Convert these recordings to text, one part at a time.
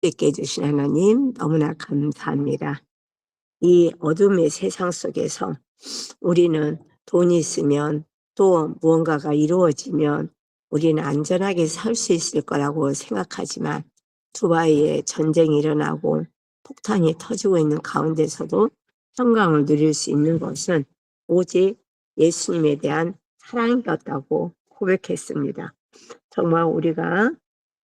있게 해주신 하나님 너무나 감사합니다. 이 어둠의 세상 속에서 우리는 돈이 있으면 또 무언가가 이루어지면 우리는 안전하게 살 수 있을 거라고 생각하지만 두바이에 전쟁이 일어나고 폭탄이 터지고 있는 가운데서도 평강을 누릴 수 있는 것은 오직 예수님에 대한 사랑이었다고 고백했습니다. 정말 우리가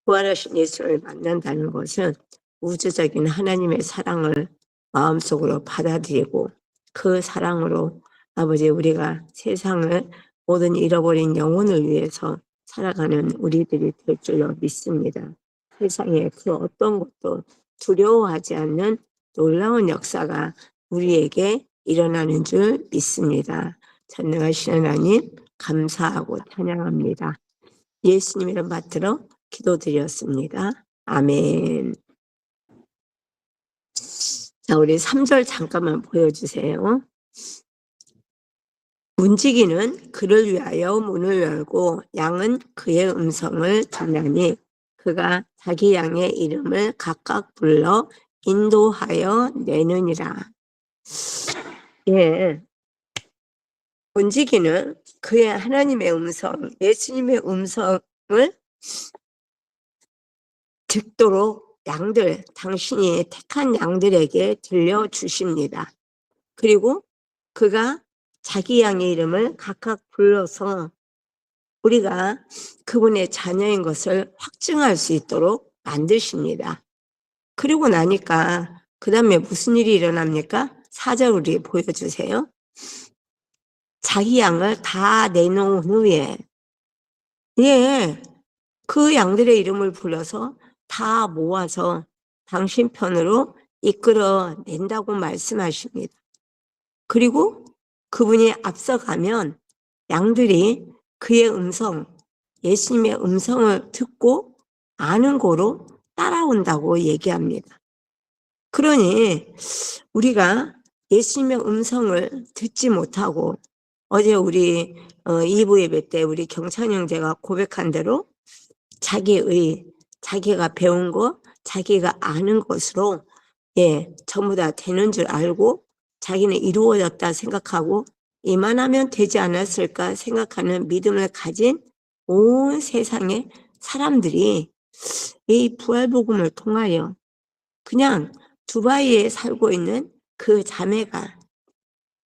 부활하신 예수를 만난다는 것은 우주적인 하나님의 사랑을 마음속으로 받아들이고 그 사랑으로 아버지 우리가 세상을 모든 잃어버린 영혼을 위해서 살아가는 우리들이 될 줄로 믿습니다. 세상에 그 어떤 것도 두려워하지 않는 놀라운 역사가 우리에게 일어나는 줄 믿습니다. 전능하신 하나님 감사하고 찬양합니다. 예수님 이름 받들어 기도드렸습니다. 아멘. 자, 우리 3절 잠깐만 보여주세요. 문지기는 그를 위하여 문을 열고 양은 그의 음성을 듣나니 그가 자기 양의 이름을 각각 불러 인도하여 내느니라. 예. 문지기는 그의 하나님의 음성, 예수님의 음성을 듣도록 양들, 당신이 택한 양들에게 들려주십니다. 그리고 그가 자기 양의 이름을 각각 불러서 우리가 그분의 자녀인 것을 확증할 수 있도록 만드십니다. 그리고 나니까 그 다음에 무슨 일이 일어납니까? 4절 우리 보여주세요. 자기 양을 다 내놓은 후에 그 양들의 이름을 불러서 다 모아서 당신 편으로 이끌어 낸다고 말씀하십니다. 그리고 그분이 앞서가면 양들이 그의 음성, 예수님의 음성을 듣고 아는 고로 따라온다고 얘기합니다. 그러니 우리가 예수님의 음성을 듣지 못하고 어제 우리 2부 예배 때 우리 경찬 형제가 고백한 대로 자기가 배운 거, 자기가 아는 것으로 전부 다 되는 줄 알고 자기는 이루어졌다 생각하고 이만하면 되지 않았을까 생각하는 믿음을 가진 온 세상의 사람들이 이 부활복음을 통하여 그냥 두바이에 살고 있는 그 자매가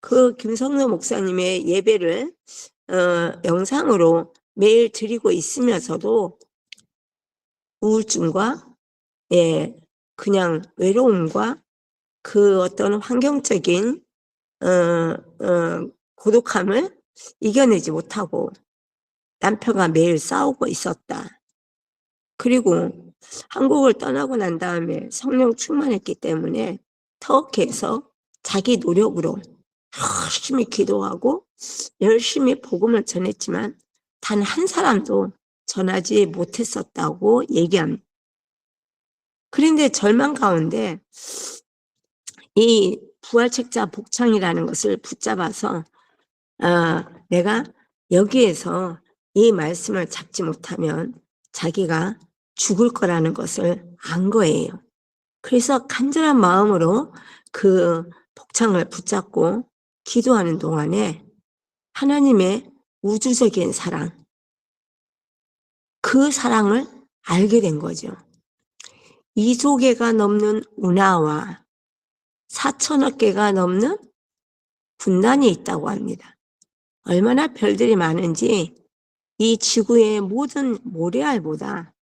그 김성로 목사님의 예배를 영상으로 매일 드리고 있으면서도 우울증과 그냥 외로움과 그 어떤 환경적인 고독함을 이겨내지 못하고 남편과 매일 싸우고 있었다. 그리고 한국을 떠나고 난 다음에 성령 충만했기 때문에 터키에서 자기 노력으로 열심히 기도하고 열심히 복음을 전했지만 단 한 사람도 전하지 못했었다고 얘기합니다. 그런데 절망 가운데 이 부활책자 복창이라는 것을 붙잡아서 내가 여기에서 이 말씀을 잡지 못하면 자기가 죽을 거라는 것을 안 거예요. 그래서 간절한 마음으로 그 복창을 붙잡고 기도하는 동안에 하나님의 우주적인 사랑, 그 사랑을 알게 된 거죠. 2조 개가 넘는 운하와 4천억 개가 넘는 군단이 있다고 합니다. 얼마나 별들이 많은지 이 지구의 모든 모래알보다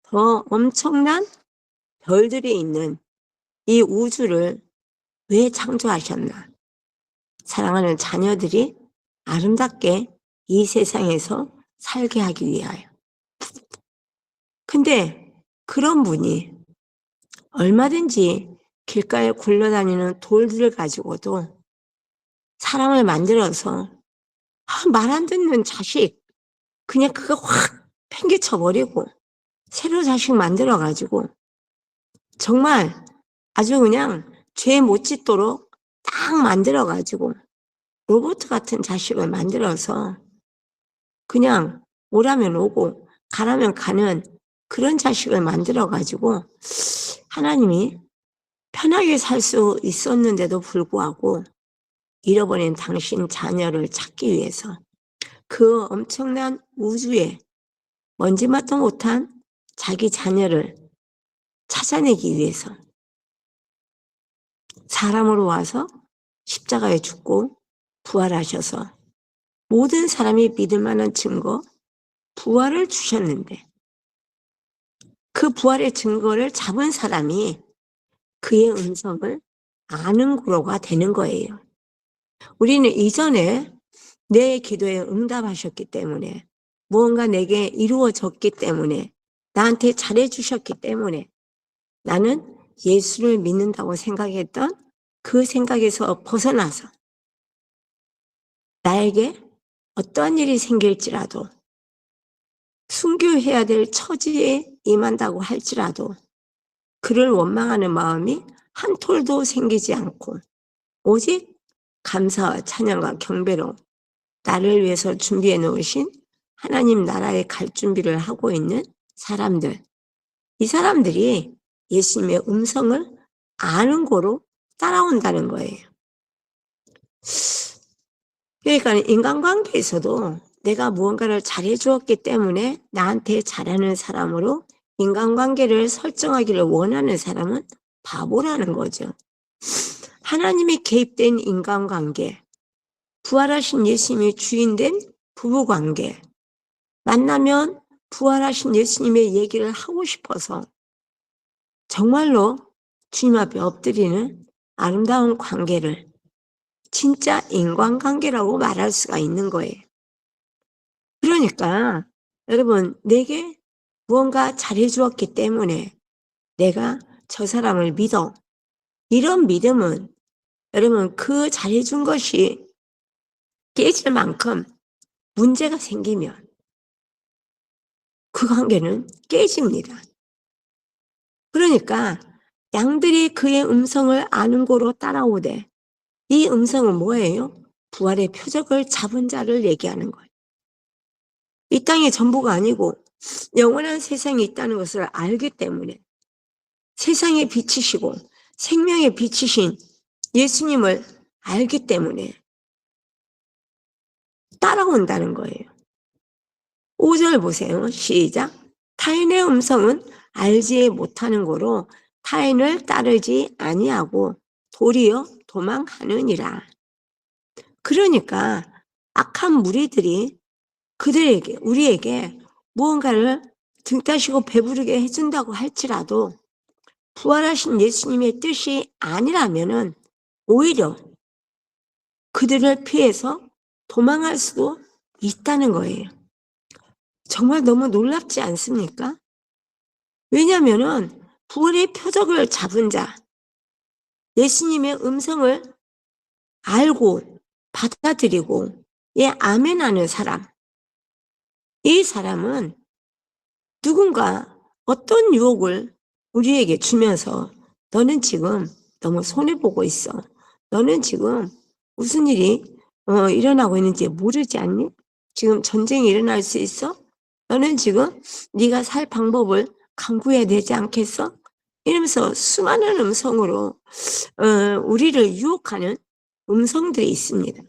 더 엄청난 별들이 있는 이 우주를 왜 창조하셨나? 사랑하는 자녀들이 아름답게 이 세상에서 살게 하기 위하여. 근데 그런 분이 얼마든지 길가에 굴러다니는 돌들을 가지고도 사람을 만들어서 말 안 듣는 자식 그냥 그거 확 팽개쳐버리고 새로 자식 만들어가지고 정말 아주 그냥 죄 못 짓도록 딱 만들어가지고 로봇 같은 자식을 만들어서 그냥 오라면 오고 가라면 가는 그런 자식을 만들어가지고 하나님이 편하게 살 수 있었는데도 불구하고 잃어버린 당신 자녀를 찾기 위해서 그 엄청난 우주에 먼지맛도 못한 자기 자녀를 찾아내기 위해서 사람으로 와서 십자가에 죽고 부활하셔서 모든 사람이 믿을 만한 증거, 부활을 주셨는데 그 부활의 증거를 잡은 사람이 그의 음성을 아는 거로가 되는 거예요. 우리는 이전에 내 기도에 응답하셨기 때문에 무언가 내게 이루어졌기 때문에 나한테 잘해주셨기 때문에 나는 예수를 믿는다고 생각했던 그 생각에서 벗어나서 나에게 어떠한 일이 생길지라도 순교해야 될 처지에 임한다고 할지라도 그를 원망하는 마음이 한 톨도 생기지 않고 오직 감사와 찬양과 경배로 나를 위해서 준비해 놓으신 하나님 나라에 갈 준비를 하고 있는 사람들, 이 사람들이 예수님의 음성을 아는 거로 따라온다는 거예요. 그러니까 인간관계에서도 내가 무언가를 잘해 주었기 때문에 나한테 잘하는 사람으로 인간관계를 설정하기를 원하는 사람은 바보라는 거죠. 하나님이 개입된 인간관계, 부활하신 예수님이 주인된 부부관계, 만나면 부활하신 예수님의 얘기를 하고 싶어서 정말로 주님 앞에 엎드리는 아름다운 관계를 진짜 인간관계라고 말할 수가 있는 거예요. 그러니까 여러분, 내게 무언가 잘해 주었기 때문에 내가 저 사람을 믿어. 이런 믿음은 여러분, 그 잘해 준 것이 깨질 만큼 문제가 생기면 그 관계는 깨집니다. 그러니까 양들이 그의 음성을 아는 고로 따라오되 이 음성은 뭐예요? 부활의 표적을 잡은 자를 얘기하는 거예요. 이 땅의 전부가 아니고 영원한 세상이 있다는 것을 알기 때문에 세상의 빛이시고 생명의 빛이신 예수님을 알기 때문에 따라온다는 거예요. 5절 보세요. 시작. 타인의 음성은 알지 못하는 거로 타인을 따르지 아니하고 도리어 도망하느니라. 그러니까 악한 무리들이 그들에게, 우리에게 무언가를 등 따시고 배부르게 해준다고 할지라도 부활하신 예수님의 뜻이 아니라면은 오히려 그들을 피해서 도망할 수도 있다는 거예요. 정말 너무 놀랍지 않습니까? 왜냐면은 부활의 표적을 잡은 자, 예수님의 음성을 알고 받아들이고 예, 아멘하는 사람, 이 사람은 누군가 어떤 유혹을 우리에게 주면서 너는 지금 너무 손해보고 있어. 너는 지금 무슨 일이 일어나고 있는지 모르지 않니? 지금 전쟁이 일어날 수 있어? 너는 지금 네가 살 방법을 강구해야 되지 않겠어? 이러면서 수많은 음성으로 우리를 유혹하는 음성들이 있습니다.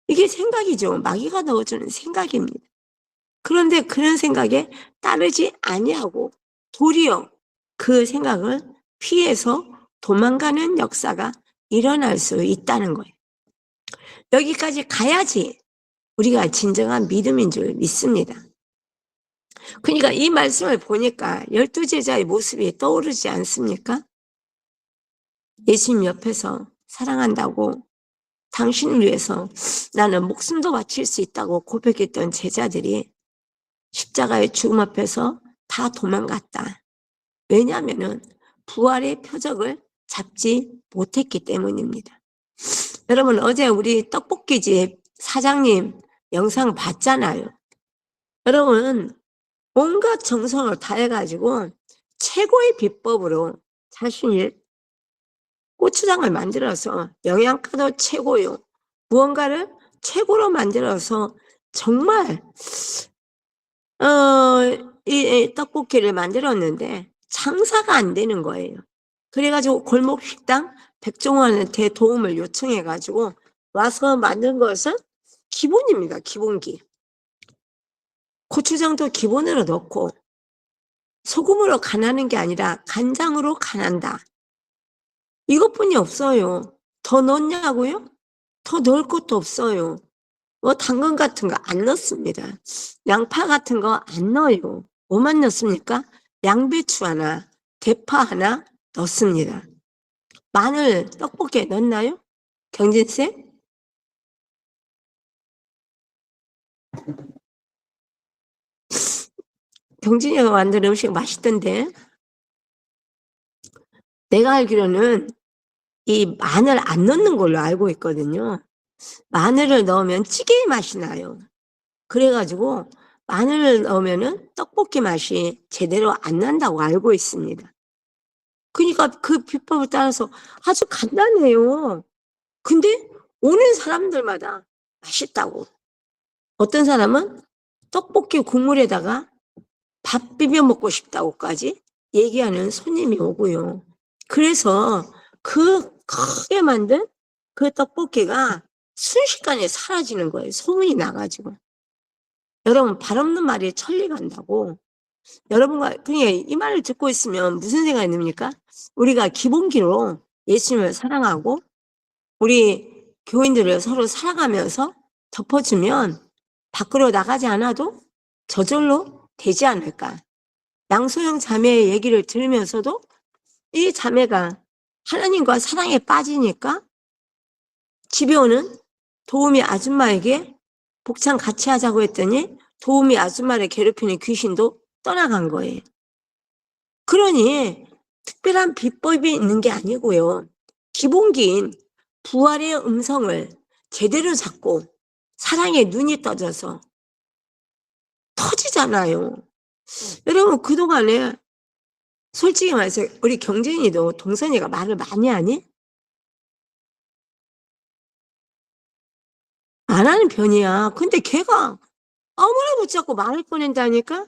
이게 생각이죠. 마귀가 넣어주는 생각입니다. 그런데 그런 생각에 따르지 아니하고 도리어 그 생각을 피해서 도망가는 역사가 일어날 수 있다는 거예요. 여기까지 가야지 우리가 진정한 믿음인 줄 믿습니다. 그러니까 이 말씀을 보니까 12제자의 모습이 떠오르지 않습니까? 예수님 옆에서 사랑한다고 당신을 위해서 나는 목숨도 바칠 수 있다고 고백했던 제자들이 십자가의 죽음 앞에서 다 도망갔다. 왜냐하면은 부활의 표적을 잡지 못했기 때문입니다. 여러분, 어제 우리 떡볶이집 사장님 영상 봤잖아요. 여러분, 온갖 정성을 다해가지고 최고의 비법으로 자신이 고추장을 만들어서 영양가도 최고요. 무언가를 최고로 만들어서 정말 이 떡볶이를 만들었는데 장사가 안 되는 거예요. 그래가지고 골목 식당 백종원한테 도움을 요청해가지고 와서 만든 것은 기본입니다. 기본기. 고추장도 기본으로 넣고 소금으로 간하는 게 아니라 간장으로 간한다. 이것뿐이 없어요. 더 넣냐고요? 더 넣을 것도 없어요. 뭐 당근 같은 거 안 넣습니다. 양파 같은 거 안 넣어요. 뭐만 넣습니까? 양배추 하나, 대파 하나 넣습니다. 마늘 떡볶이에 넣나요? 경진쌤? 경진이가 만든 음식 맛있던데. 내가 알기로는 이 마늘 안 넣는 걸로 알고 있거든요. 마늘을 넣으면 찌개의 맛이 나요. 그래가지고 마늘을 넣으면은 떡볶이 맛이 제대로 안 난다고 알고 있습니다. 그러니까 그 비법을 따라서 아주 간단해요. 근데 오는 사람들마다 맛있다고. 어떤 사람은 떡볶이 국물에다가 밥 비벼 먹고 싶다고까지 얘기하는 손님이 오고요. 그래서 그 크게 만든 그 떡볶이가 순식간에 사라지는 거예요. 소문이 나가지고. 여러분, 발 없는 말에 천리 간다고. 여러분과, 그냥 이 말을 듣고 있으면 무슨 생각이 듭니까? 우리가 기본기로 예수님을 사랑하고 우리 교인들을 서로 사랑하면서 덮어주면 밖으로 나가지 않아도 저절로 되지 않을까. 양소영 자매의 얘기를 들으면서도 이 자매가 하나님과 사랑에 빠지니까 집에 오는 도우미 아줌마에게 복장 같이 하자고 했더니 도우미 아줌마를 괴롭히는 귀신도 떠나간 거예요. 그러니 특별한 비법이 있는 게 아니고요. 기본기인 부활의 음성을 제대로 잡고 사랑의 눈이 떠져서 터지잖아요. 여러분, 그동안에 솔직히 말해서 우리 경진이도 동선이가 말을 많이 하니? 안 하는 편이야. 근데 걔가 아무나 붙잡고 말을 꺼낸다니까?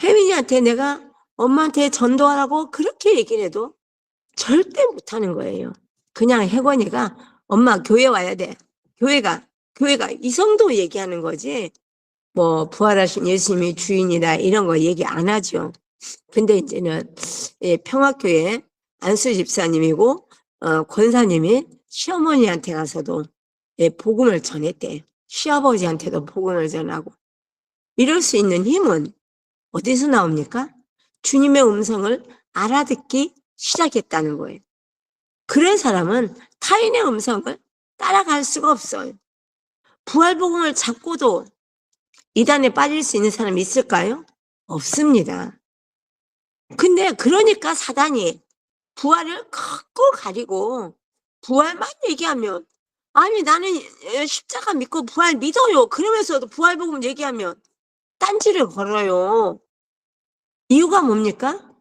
혜민이한테 내가 엄마한테 전도하라고 그렇게 얘기를 해도 절대 못하는 거예요. 그냥 혜건이가 엄마 교회 와야 돼. 교회가 이 정도 얘기하는 거지. 뭐 부활하신 예수님이 주인이다 이런 거 얘기 안 하죠. 근데 이제는 평화교회 안수 집사님이고 권사님이 시어머니한테 가서도 복음을 전했대. 시아버지한테도 복음을 전하고. 이럴 수 있는 힘은 어디서 나옵니까? 주님의 음성을 알아듣기 시작했다는 거예요. 그런 사람은 타인의 음성을 따라갈 수가 없어요. 부활복음을 잡고도 이단에 빠질 수 있는 사람이 있을까요? 없습니다. 근데 그러니까 사단이 부활을 걷고 가리고 부활만 얘기하면 아니 나는 십자가 믿고 부활 믿어요. 그러면서도 부활복음 얘기하면 딴지를 걸어요. 이유가 뭡니까?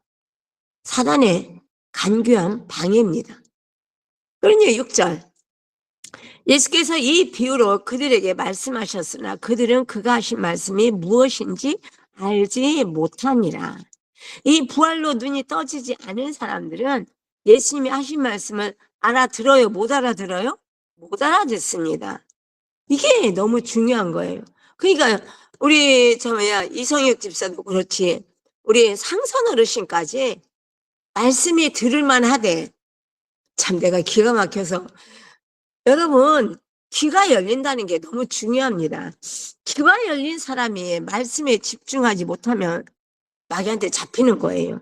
사단의 간교한 방해입니다. 그러니 6절 예수께서 이 비유로 그들에게 말씀하셨으나 그들은 그가 하신 말씀이 무엇인지 알지 못하니라. 이 부활로 눈이 떠지지 않은 사람들은 예수님이 하신 말씀을 알아들어요? 못 알아들어요? 못 알아듣습니다. 이게 너무 중요한 거예요. 그러니까 우리 이성혁 집사도 그렇지 우리 상선 어르신까지 말씀이 들을만 하대. 참 내가 기가 막혀서 여러분 귀가 열린다는 게 너무 중요합니다. 귀가 열린 사람이 말씀에 집중하지 못하면 마귀한테 잡히는 거예요.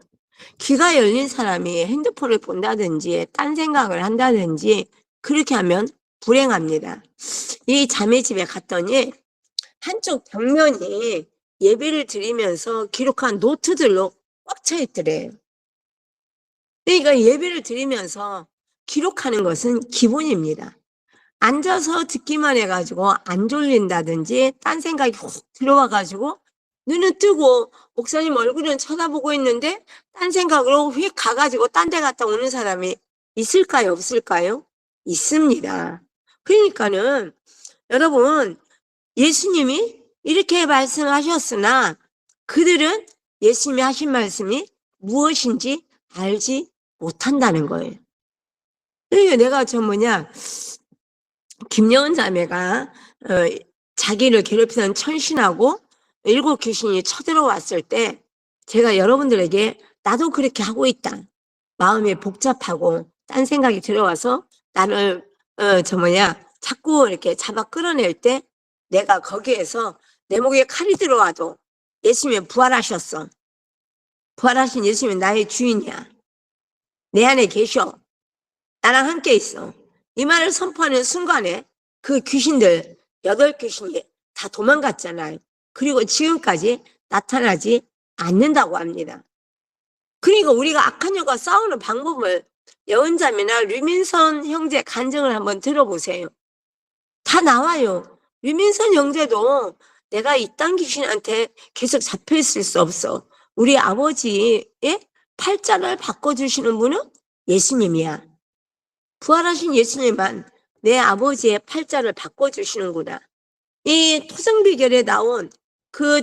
귀가 열린 사람이 핸드폰을 본다든지 딴 생각을 한다든지 그렇게 하면 불행합니다. 이 자매 집에 갔더니 한쪽 벽면이 예배를 드리면서 기록한 노트들로 꽉 차 있더래요. 그러니까 예배를 드리면서 기록하는 것은 기본입니다. 앉아서 듣기만 해가지고 안 졸린다든지 딴 생각이 훅 들어와가지고 눈은 뜨고 목사님 얼굴은 쳐다보고 있는데 딴 생각으로 휙 가가지고 딴 데 갔다 오는 사람이 있을까요? 없을까요? 있습니다. 그러니까는 여러분 예수님이 이렇게 말씀하셨으나 그들은 예수님이 하신 말씀이 무엇인지 알지 못한다는 거예요. 그러니까 내가 김여은 자매가 자기를 괴롭히던 천신하고 7 귀신이 쳐들어왔을 때 제가 여러분들에게 나도 그렇게 하고 있다. 마음이 복잡하고 딴 생각이 들어와서 나를 자꾸 이렇게 잡아 끌어낼 때 내가 거기에서 내 목에 칼이 들어와도 예수님이 부활하셨어. 부활하신 예수님이 나의 주인이야. 내 안에 계셔. 나랑 함께 있어. 이 말을 선포하는 순간에 그 귀신들 8 귀신이 다 도망갔잖아요. 그리고 지금까지 나타나지 않는다고 합니다. 그러니까 우리가 악한 영과 싸우는 방법을 여은자매나 류민선 형제 간증을 한번 들어보세요. 다 나와요. 류민선 형제도 내가 이딴 귀신한테 계속 잡혀있을 수 없어. 우리 아버지의 팔자를 바꿔주시는 분은 예수님이야. 부활하신 예수님만 내 아버지의 팔자를 바꿔주시는구나. 이 토성비결에 나온 그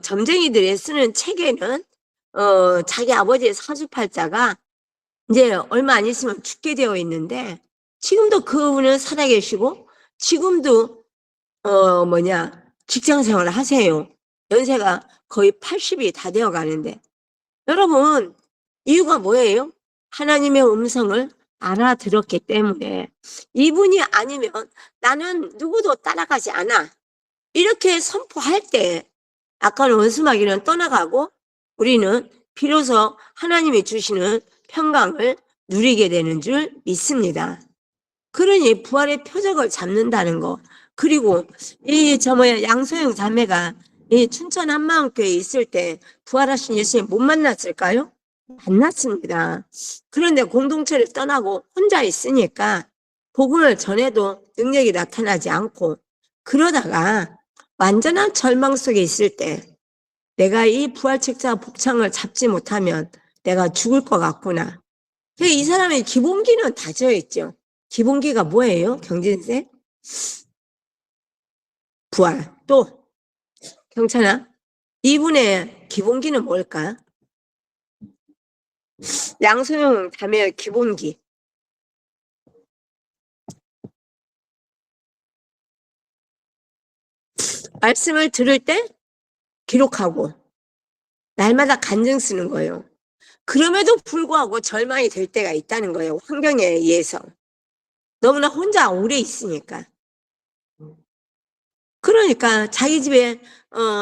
점쟁이들이 쓰는 책에는 자기 아버지의 사주팔자가 이제 얼마 안 있으면 죽게 되어 있는데 지금도 그분은 살아계시고 지금도 직장 생활을 하세요. 연세가 거의 80이 다 되어 가는데 여러분 이유가 뭐예요? 하나님의 음성을 알아들었기 때문에 이분이 아니면 나는 누구도 따라가지 않아. 이렇게 선포할 때 악한 원수마귀는 떠나가고 우리는 비로소 하나님이 주시는 평강을 누리게 되는 줄 믿습니다. 그러니 부활의 표적을 잡는다는 거. 그리고 양소영 자매가 이 춘천 한마음교회에 있을 때 부활하신 예수님 못 만났을까요? 만났습니다. 그런데 공동체를 떠나고 혼자 있으니까 복음을 전해도 능력이 나타나지 않고 그러다가 완전한 절망 속에 있을 때 내가 이 부활책자 복창을 잡지 못하면 내가 죽을 것 같구나. 이 사람의 기본기는 다져 있죠. 기본기가 뭐예요? 경진생? 부활. 또 경찬아, 이분의 기본기는 뭘까? 양소영 자매의 기본기. 말씀을 들을 때 기록하고 날마다 간증 쓰는 거예요. 그럼에도 불구하고 절망이 될 때가 있다는 거예요. 환경에 의해서. 너무나 혼자 오래 있으니까. 그러니까 자기 집에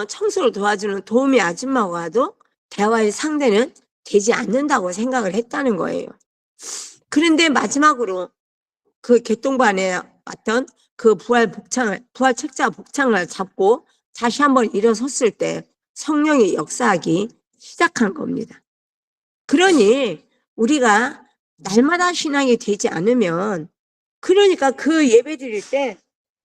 청소를 도와주는 도우미 아줌마가 와도 대화의 상대는 되지 않는다고 생각을 했다는 거예요. 그런데 마지막으로 그 개똥반에 왔던 그 부활 책자 복창을 잡고 다시 한번 일어섰을 때 성령이 역사하기 시작한 겁니다. 그러니 우리가 날마다 신앙이 되지 않으면 그러니까 그 예배 드릴 때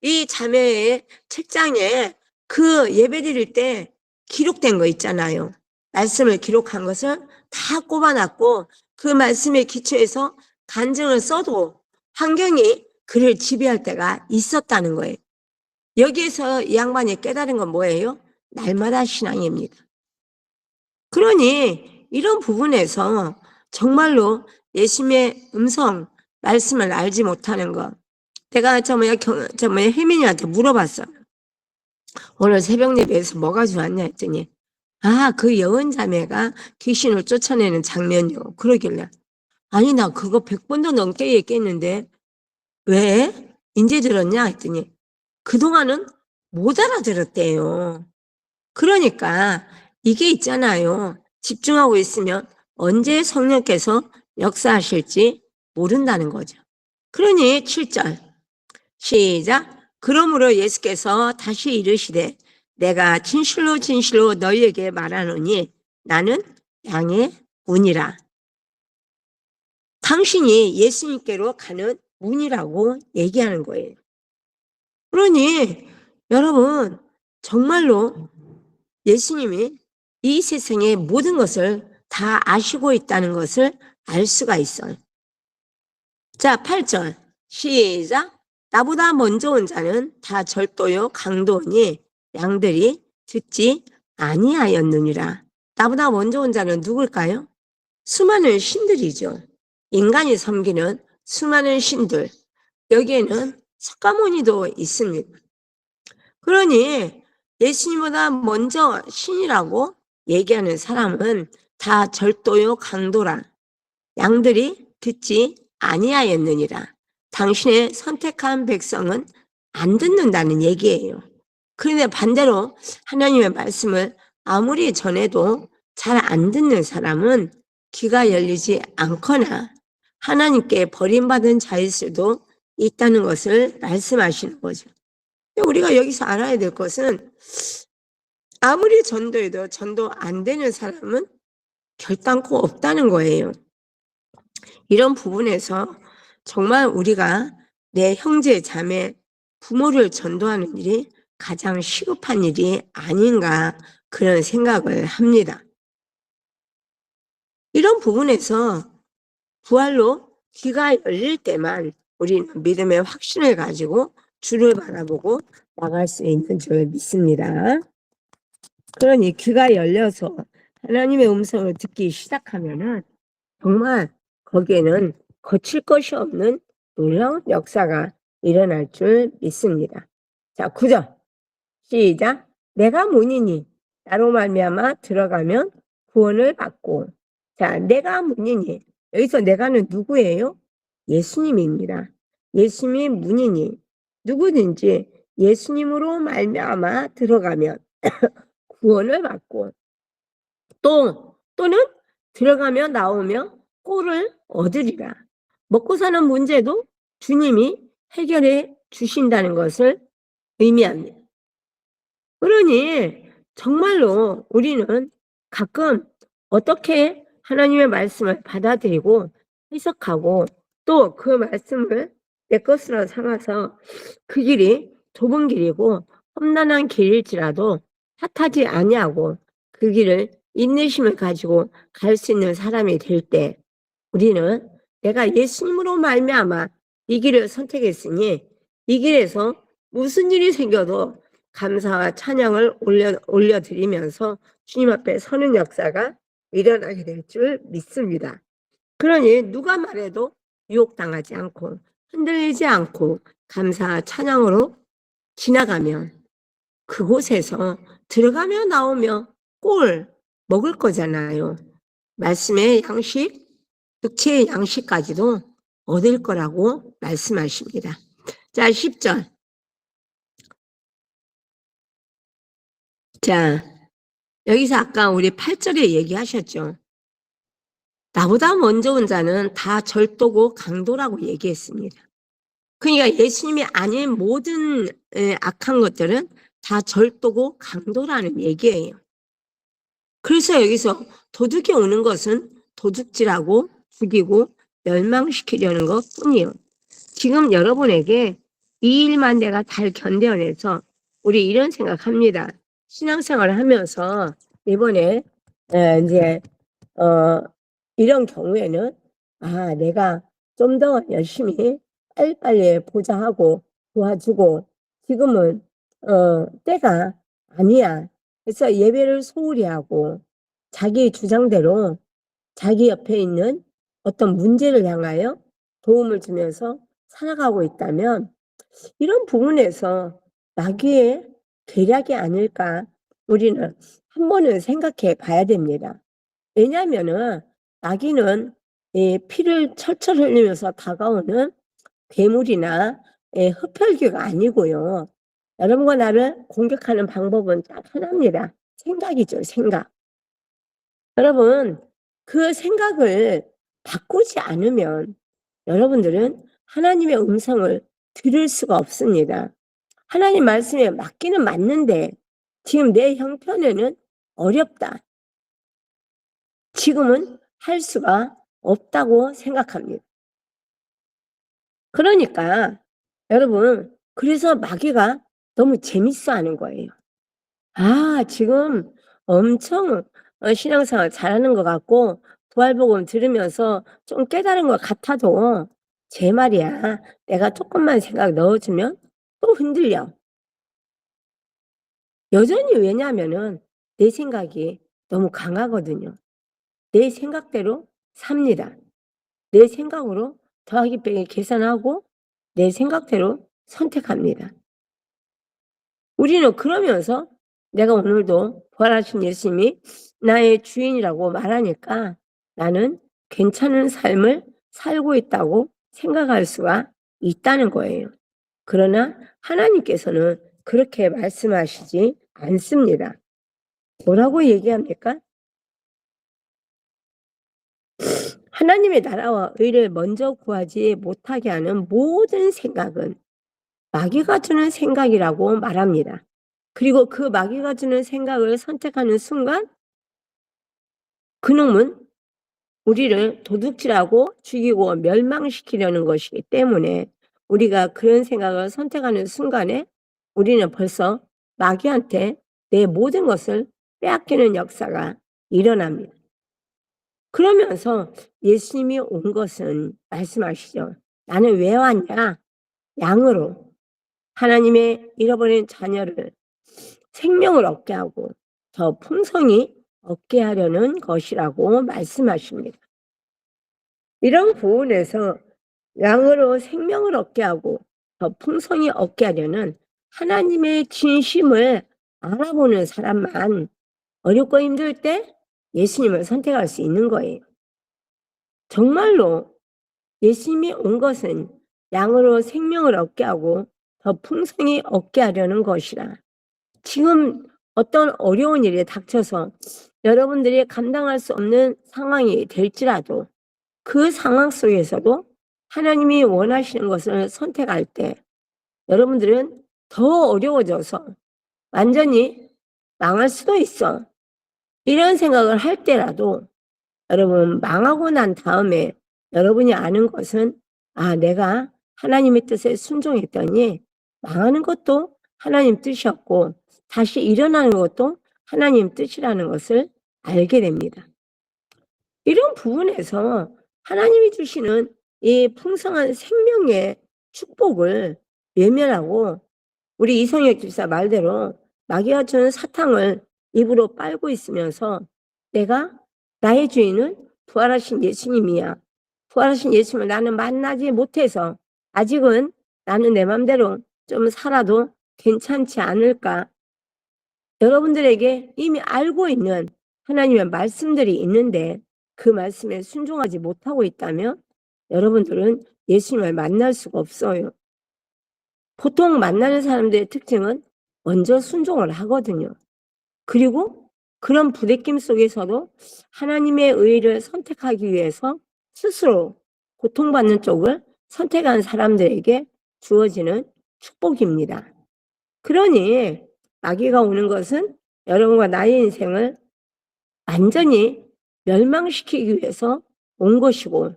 이 자매의 책장에 그 예배 드릴 때 기록된 거 있잖아요. 말씀을 기록한 것을 다 꼽아놨고 그 말씀에 기초해서 간증을 써도 환경이 그를 지배할 때가 있었다는 거예요. 여기에서 이 양반이 깨달은 건 뭐예요? 날마다 신앙입니다. 그러니 이런 부분에서 정말로 예수님의 음성, 말씀을 알지 못하는 것. 내가 혜민이한테 물어봤어. 오늘 새벽 예배에서 뭐가 좋았냐 했더니 그 여은 자매가 귀신을 쫓아내는 장면이요. 그러길래 아니 나 그거 100번도 넘게 얘기했는데 왜? 인제 들었냐 했더니 그동안은 못 알아들었대요. 그러니까 이게 있잖아요. 집중하고 있으면 언제 성령께서 역사하실지 모른다는 거죠. 그러니 7절 시작. 그러므로 예수께서 다시 이르시되 내가 진실로 진실로 너희에게 말하노니 나는 양의 문이라. 당신이 예수님께로 가는 문이라고 얘기하는 거예요. 그러니 여러분 정말로 예수님이 이 세상의 모든 것을 다 아시고 있다는 것을 알 수가 있어요. 자, 8절 시작. 나보다 먼저 온 자는 다 절도요 강도니 양들이 듣지 아니하였느니라. 나보다 먼저 온 자는 누굴까요? 수많은 신들이죠. 인간이 섬기는 수많은 신들. 여기에는 석가모니도 있습니다. 그러니 예수님보다 먼저 신이라고 얘기하는 사람은 다 절도요 강도라. 양들이 듣지 아니하였느니라. 당신의 선택한 백성은 안 듣는다는 얘기예요. 그런데 반대로 하나님의 말씀을 아무리 전해도 잘 안 듣는 사람은 귀가 열리지 않거나 하나님께 버림받은 자일 수도 있다는 것을 말씀하시는 거죠. 우리가 여기서 알아야 될 것은 아무리 전도해도 전도 안 되는 사람은 결단코 없다는 거예요. 이런 부분에서 정말 우리가 내 형제, 자매, 부모를 전도하는 일이 가장 시급한 일이 아닌가 그런 생각을 합니다. 이런 부분에서 부활로 귀가 열릴 때만 우리는 믿음의 확신을 가지고 주를 바라보고 나갈 수 있는 줄 믿습니다. 그러니 귀가 열려서 하나님의 음성을 듣기 시작하면은 정말 거기에는 거칠 것이 없는 놀라운 역사가 일어날 줄 믿습니다. 자, 9절 시작. 내가 문이니 나로 말미암아 들어가면 구원을 받고. 자, 내가 문이니 여기서 내가는 누구예요? 예수님입니다. 예수님이 문이니 누구든지 예수님으로 말미암아 들어가면 구원을 받고 또는 들어가며 나오며 꼴을 얻으리라. 먹고 사는 문제도 주님이 해결해 주신다는 것을 의미합니다. 그러니 정말로 우리는 가끔 어떻게 하나님의 말씀을 받아들이고 해석하고 또 그 말씀을 내 것으로 삼아서 그 길이 좁은 길이고 험난한 길일지라도 탓하지 아니하고 그 길을 인내심을 가지고 갈 수 있는 사람이 될 때 우리는 내가 예수님으로 말미암아 이 길을 선택했으니 이 길에서 무슨 일이 생겨도 감사와 찬양을 올려드리면서 주님 앞에 서는 역사가 일어나게 될 줄 믿습니다. 그러니 누가 말해도 유혹당하지 않고 흔들리지 않고 감사와 찬양으로 지나가면 그곳에서 들어가며 나오며 꼴 먹을 거잖아요. 말씀의 양식, 육체의 양식까지도 얻을 거라고 말씀하십니다. 자, 10절. 자, 여기서 아까 우리 8절에 얘기하셨죠. 나보다 먼저 온 자는 다 절도고 강도라고 얘기했습니다. 그러니까 예수님이 아닌 모든 악한 것들은 다 절도고 강도라는 얘기예요. 그래서 여기서 도둑이 오는 것은 도둑질하고 죽이고 멸망시키려는 것 뿐이에요. 지금 여러분에게 이 일만 내가 잘 견뎌내서 우리 이런 생각합니다. 신앙생활을 하면서 이번에 이제 이런 경우에는 내가 좀 더 열심히 빨리빨리 보자 하고 도와주고 지금은 때가 아니야. 그래서 예배를 소홀히 하고 자기 주장대로 자기 옆에 있는 어떤 문제를 향하여 도움을 주면서 살아가고 있다면 이런 부분에서 마귀의 계략이 아닐까 우리는 한 번은 생각해 봐야 됩니다. 왜냐하면은 마귀는 피를 철철 흘리면서 다가오는 괴물이나 흡혈귀가 아니고요. 여러분과 나를 공격하는 방법은 딱 하나입니다. 생각이죠, 생각. 여러분, 그 생각을 바꾸지 않으면 여러분들은 하나님의 음성을 들을 수가 없습니다. 하나님 말씀에 맞기는 맞는데 지금 내 형편에는 어렵다. 지금은 할 수가 없다고 생각합니다. 그러니까 여러분, 그래서 마귀가 너무 재밌어 하는 거예요. 지금 엄청 신앙생활 잘하는 것 같고 부활복음 들으면서 좀 깨달은 것 같아도 제 말이야. 내가 조금만 생각 넣어주면 또 흔들려. 여전히 왜냐하면은 내 생각이 너무 강하거든요. 내 생각대로 삽니다. 내 생각으로 더하기 빼기 계산하고 내 생각대로 선택합니다. 우리는 그러면서 내가 오늘도 부활하신 예수님이 나의 주인이라고 말하니까 나는 괜찮은 삶을 살고 있다고 생각할 수가 있다는 거예요. 그러나 하나님께서는 그렇게 말씀하시지 않습니다. 뭐라고 얘기합니까? 하나님의 나라와 의를 먼저 구하지 못하게 하는 모든 생각은 마귀가 주는 생각이라고 말합니다. 그리고 그 마귀가 주는 생각을 선택하는 순간 그놈은 우리를 도둑질하고 죽이고 멸망시키려는 것이기 때문에 우리가 그런 생각을 선택하는 순간에 우리는 벌써 마귀한테 내 모든 것을 빼앗기는 역사가 일어납니다. 그러면서 예수님이 온 것은 말씀하시죠. 나는 왜 왔냐? 양으로 하나님의 잃어버린 자녀를 생명을 얻게 하고 더 풍성히 얻게 하려는 것이라고 말씀하십니다. 이런 부분에서 양으로 생명을 얻게 하고 더 풍성히 얻게 하려는 하나님의 진심을 알아보는 사람만 어렵고 힘들 때 예수님을 선택할 수 있는 거예요. 정말로 예수님이 온 것은 양으로 생명을 얻게 하고 더 풍성히 얻게 하려는 것이라. 지금 어떤 어려운 일에 닥쳐서 여러분들이 감당할 수 없는 상황이 될지라도 그 상황 속에서도 하나님이 원하시는 것을 선택할 때 여러분들은 더 어려워져서 완전히 망할 수도 있어. 이런 생각을 할 때라도 여러분 망하고 난 다음에 여러분이 아는 것은 내가 하나님의 뜻에 순종했더니 망하는 것도 하나님 뜻이었고 다시 일어나는 것도 하나님 뜻이라는 것을 알게 됩니다. 이런 부분에서 하나님이 주시는 이 풍성한 생명의 축복을 외면하고 우리 이성혁 집사 말대로 마귀가 주는 사탕을 입으로 빨고 있으면서 내가 나의 주인은 부활하신 예수님이야. 부활하신 예수님을 나는 만나지 못해서 아직은 나는 내 맘대로 좀 살아도 괜찮지 않을까. 여러분들에게 이미 알고 있는 하나님의 말씀들이 있는데 그 말씀에 순종하지 못하고 있다면 여러분들은 예수님을 만날 수가 없어요. 보통 만나는 사람들의 특징은 먼저 순종을 하거든요. 그리고 그런 부대낌 속에서도 하나님의 의를 선택하기 위해서 스스로 고통받는 쪽을 선택한 사람들에게 주어지는 축복입니다. 그러니 마귀가 오는 것은 여러분과 나의 인생을 완전히 멸망시키기 위해서 온 것이고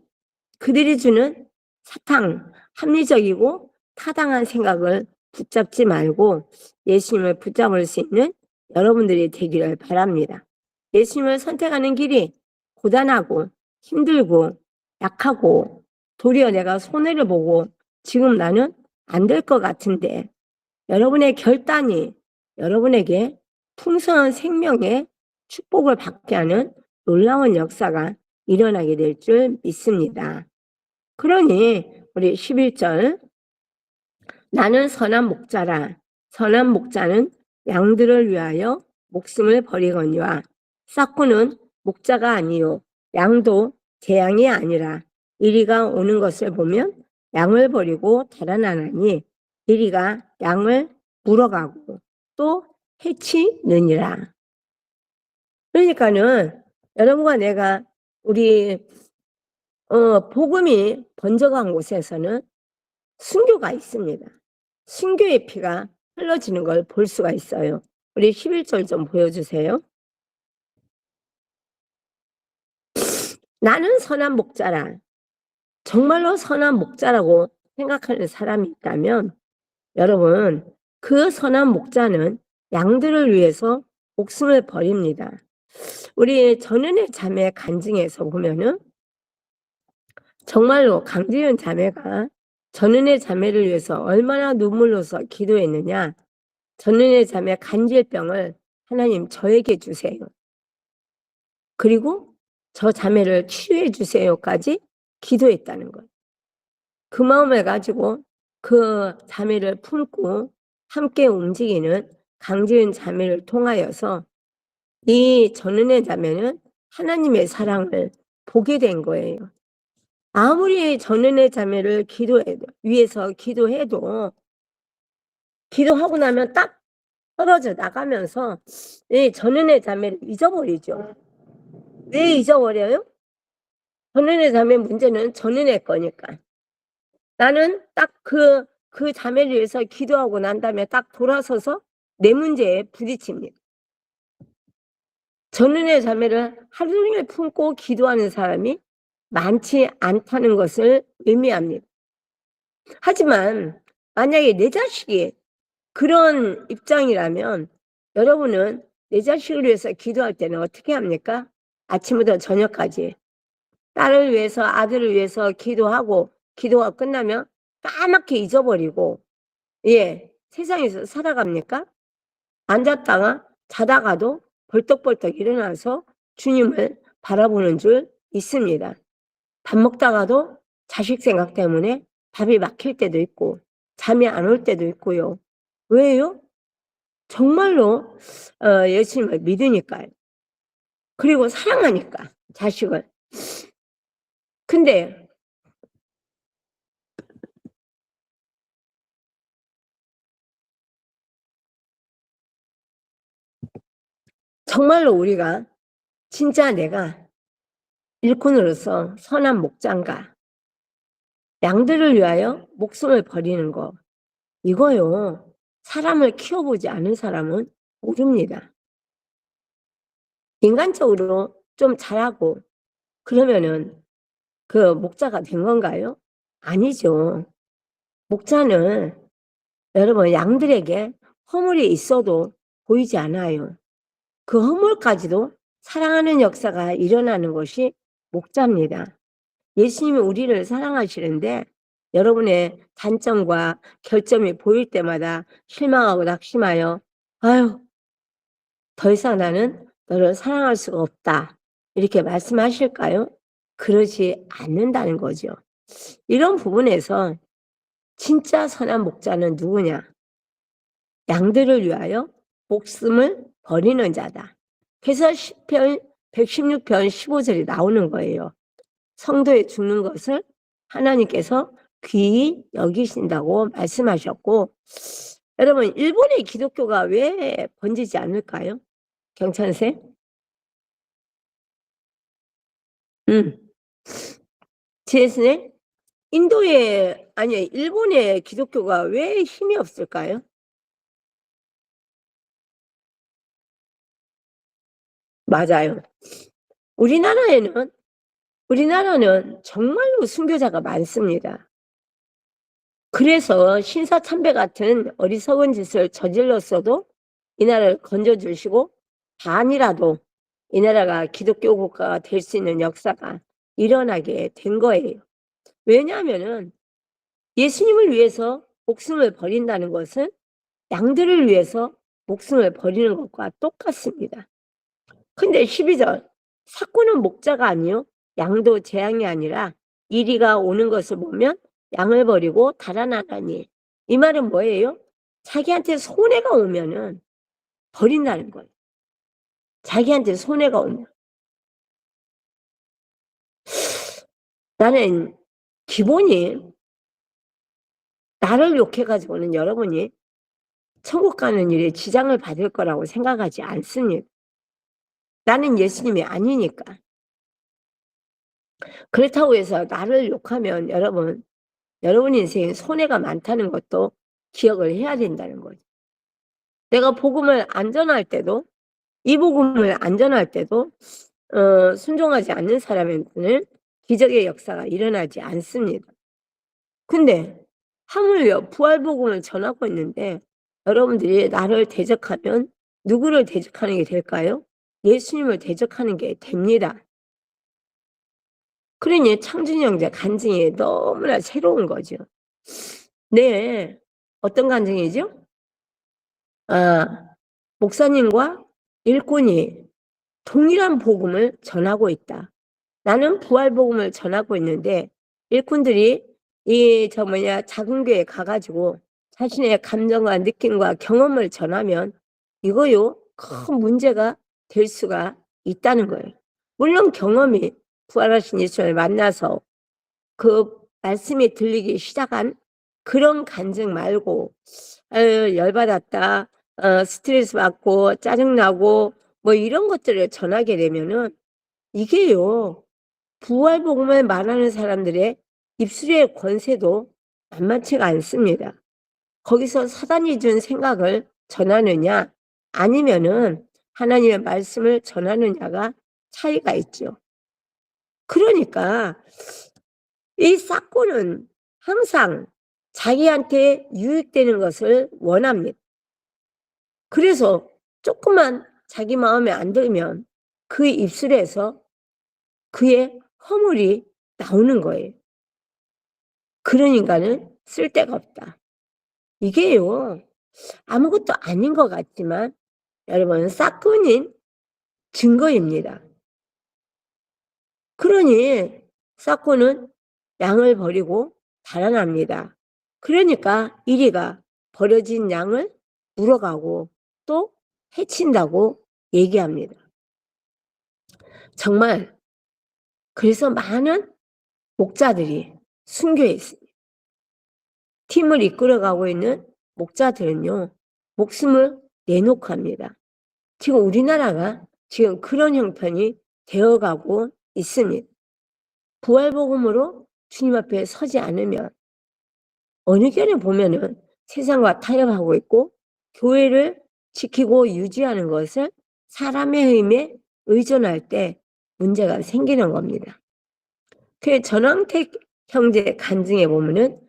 그들이 주는 사탕, 합리적이고 타당한 생각을 붙잡지 말고 예수님을 붙잡을 수 있는 여러분들이 되기를 바랍니다. 예수님을 선택하는 길이 고단하고 힘들고 약하고 도리어 내가 손해를 보고 지금 나는 안 될 것 같은데 여러분의 결단이 여러분에게 풍성한 생명의 축복을 받게 하는 놀라운 역사가 일어나게 될 줄 믿습니다. 그러니 우리 11절 나는 선한 목자라. 선한 목자는 양들을 위하여 목숨을 버리거니와 싹구는 목자가 아니요 양도 제 양이 아니라 이리가 오는 것을 보면 양을 버리고 달아나나니 이리가 양을 물어가고 또 해치느니라. 그러니까는 여러분과 내가 우리 복음이 번져간 곳에서는 순교가 있습니다. 순교의 피가 흘러지는 걸 볼 수가 있어요. 우리 11절 좀 보여주세요. 나는 선한 목자라. 정말로 선한 목자라고 생각하는 사람이 있다면 여러분 그 선한 목자는 양들을 위해서 목숨을 버립니다. 우리 전은혜 자매 간증에서 보면은 정말로 강지윤 자매가 전은혜 자매를 위해서 얼마나 눈물로서 기도했느냐. 전은혜 자매 간질병을 하나님 저에게 주세요. 그리고 저 자매를 치유해 주세요까지 기도했다는 거예요. 그 마음을 가지고 그 자매를 품고 함께 움직이는 강지은 자매를 통하여서 이 전은혜 자매는 하나님의 사랑을 보게 된 거예요. 아무리 전은혜 자매를 위해서 기도해도 기도하고 나면 딱 떨어져 나가면서 이 전은혜 자매를 잊어버리죠. 왜 잊어버려요? 전은혜 자매 문제는 전은혜 거니까. 나는 딱 그 자매를 위해서 기도하고 난 다음에 딱 돌아서서 내 문제에 부딪힙니다. 전은혜 자매를 하루 종일 품고 기도하는 사람이 많지 않다는 것을 의미합니다. 하지만 만약에 내 자식이 그런 입장이라면 여러분은 내 자식을 위해서 기도할 때는 어떻게 합니까? 아침부터 저녁까지 딸을 위해서 아들을 위해서 기도가 끝나면 까맣게 잊어버리고 세상에서 살아갑니까? 앉았다가 자다가도 벌떡벌떡 일어나서 주님을 바라보는 줄 있습니다. 밥 먹다가도 자식 생각 때문에 밥이 막힐 때도 있고 잠이 안 올 때도 있고요. 왜요? 정말로 예수님을 믿으니까요. 그리고 사랑하니까 자식을. 근데 정말로 우리가 진짜 내가 일꾼으로서 선한 목장가 양들을 위하여 목숨을 버리는 거 이거요. 사람을 키워보지 않은 사람은 모릅니다. 인간적으로 좀 잘하고 그러면은 그 목자가 된 건가요? 아니죠. 목자는 여러분 양들에게 허물이 있어도 보이지 않아요. 그 허물까지도 사랑하는 역사가 일어나는 것이 목자입니다. 예수님이 우리를 사랑하시는데 여러분의 단점과 결점이 보일 때마다 실망하고 낙심하여 아유 더 이상 나는 너를 사랑할 수가 없다 이렇게 말씀하실까요? 그러지 않는다는 거죠. 이런 부분에서 진짜 선한 목자는 누구냐? 양들을 위하여 목숨을 버리는 자다. 그래서 시편 116편 15절이 나오는 거예요. 성도의 죽는 것을 하나님께서 귀히 여기신다고 말씀하셨고 여러분 일본의 기독교가 왜 번지지 않을까요? 경찬세? 지혜스네? 일본의 기독교가 왜 힘이 없을까요? 맞아요. 우리나라는 정말로 순교자가 많습니다. 그래서 신사참배 같은 어리석은 짓을 저질렀어도 이 나라를 건져주시고 반이라도 이 나라가 기독교 국가가 될 수 있는 역사가 일어나게 된 거예요. 왜냐하면은 예수님을 위해서 목숨을 버린다는 것은 양들을 위해서 목숨을 버리는 것과 똑같습니다. 근데 12절 사꾼은 목자가 아니요 양도 재앙이 아니라 이리가 오는 것을 보면 양을 버리고 달아나나니 이 말은 뭐예요? 자기한테 손해가 오면은 버린다는 거예요. 자기한테 손해가 오면 나는 기본이 나를 욕해가지고는 여러분이 천국 가는 일에 지장을 받을 거라고 생각하지 않습니다. 나는 예수님이 아니니까. 그렇다고 해서 나를 욕하면 여러분 인생에 손해가 많다는 것도 기억을 해야 된다는 거죠. 내가 복음을 안전할 때도 이 복음을 안전할 때도 순종하지 않는 사람한테는 기적의 역사가 일어나지 않습니다. 근데 하물며 부활복음을 전하고 있는데 여러분들이 나를 대적하면 누구를 대적하는 게 될까요? 예수님을 대적하는 게 됩니다. 그러니 창준이 형제 간증이 너무나 새로운 거죠. 네, 어떤 간증이죠? 목사님과 일꾼이 동일한 복음을 전하고 있다. 나는 부활 복음을 전하고 있는데 일꾼들이 작은 교회에 가가지고 자신의 감정과 느낌과 경험을 전하면 이거요 큰 문제가 될 수가 있다는 거예요. 물론 경험이 부활하신 예수를 만나서 그 말씀이 들리기 시작한 그런 간증 말고 열받았다, 스트레스 받고 짜증나고 뭐 이런 것들을 전하게 되면은 이게요 부활 복음을 말하는 사람들의 입술의 권세도 만만치가 않습니다. 거기서 사단이 준 생각을 전하느냐 아니면은 하나님의 말씀을 전하느냐가 차이가 있죠. 그러니까 이 사건은 항상 자기한테 유익되는 것을 원합니다. 그래서 조금만 자기 마음에 안 들면 그 입술에서 그의 허물이 나오는 거예요. 그런 인간은 쓸데가 없다. 이게요 아무것도 아닌 것 같지만 여러분 사건인 증거입니다. 그러니 사건은 양을 버리고 달아납니다. 그러니까 이리가 버려진 양을 물어가고 또 해친다고 얘기합니다. 정말 그래서 많은 목자들이 순교에 있습니다. 팀을 이끌어가고 있는 목자들은요 목숨을 내놓고 합니다. 지금 우리나라가 지금 그런 형편이 되어가고 있습니다. 부활복음으로 주님 앞에 서지 않으면 어느 교회 보면은 세상과 타협하고 있고 교회를 지키고 유지하는 것을 사람의 힘에 의존할 때 문제가 생기는 겁니다. 그 전황택 형제 간증에 보면은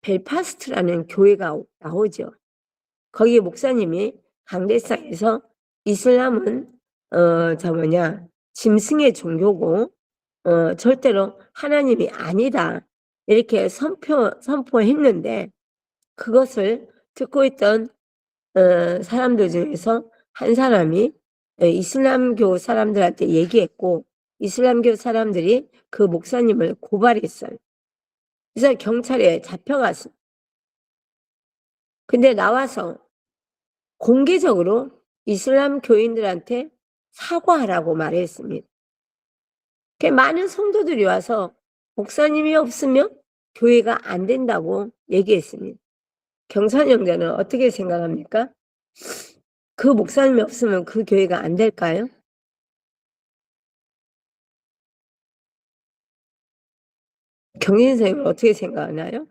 벨파스트라는 교회가 나오죠. 거기 목사님이 강대상에서 이슬람은 짐승의 종교고 절대로 하나님이 아니다 이렇게 선포했는데 그것을 듣고 있던 사람들 중에서 한 사람이 이슬람교 사람들한테 얘기했고 이슬람교 사람들이 그 목사님을 고발했어요. 그래서 경찰에 잡혀갔어요. 근데 나와서 공개적으로 이슬람 교인들한테 사과하라고 말했습니다. 많은 성도들이 와서 목사님이 없으면 교회가 안 된다고 얘기했습니다. 경찬 형제는 어떻게 생각합니까? 그 목사님이 없으면 그 교회가 안 될까요? 경진 선생님은 어떻게 생각하나요?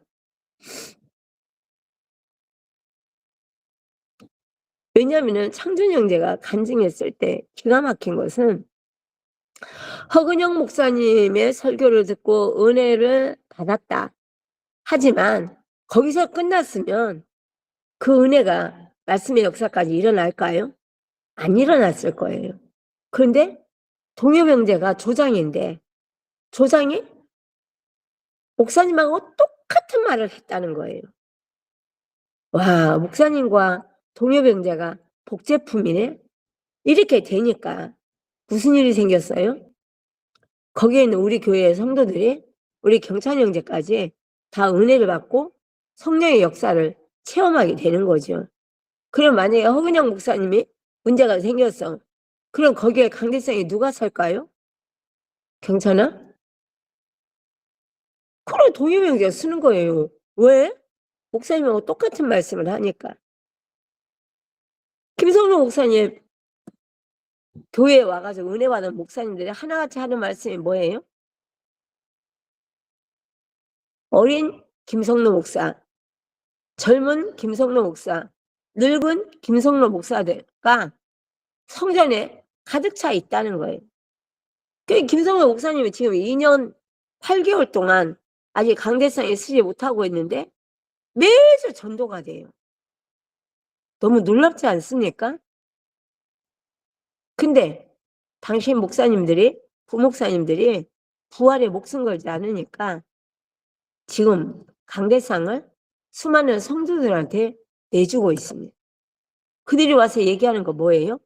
왜냐하면 창준 형제가 간증했을 때 기가 막힌 것은 허근영 목사님의 설교를 듣고 은혜를 받았다. 하지만 거기서 끝났으면 그 은혜가 말씀의 역사까지 일어날까요? 안 일어났을 거예요. 그런데 동엽 형제가 조장인데 조장이 목사님하고 똑같은 말을 했다는 거예요. 와, 목사님과 동엽 형제가 복제품이네? 이렇게 되니까 무슨 일이 생겼어요? 거기에 있는 우리 교회의 성도들이 우리 경찬 형제까지 다 은혜를 받고 성령의 역사를 체험하게 되는 거죠. 그럼 만약에 허근영 목사님이 문제가 생겼어. 그럼 거기에 강대성이 누가 설까요? 경찬아? 그래 동엽 형제가 쓰는 거예요. 왜? 목사님하고 똑같은 말씀을 하니까. 김성로 목사님 교회에 와가지고 은혜 받은 목사님들이 하나같이 하는 말씀이 뭐예요? 어린 김성로 목사, 젊은 김성로 목사, 늙은 김성로 목사들과 성전에 가득 차 있다는 거예요. 김성로 목사님이 지금 2년 8개월 동안 아직 강대상에 쓰지 못하고 있는데 매주 전도가 돼요. 너무 놀랍지 않습니까? 근데 당신 목사님들이 부목사님들이 부활에 목숨 걸지 않으니까 지금 강대상을 수많은 성도들한테 내주고 있습니다. 그들이 와서 얘기하는 거 뭐예요?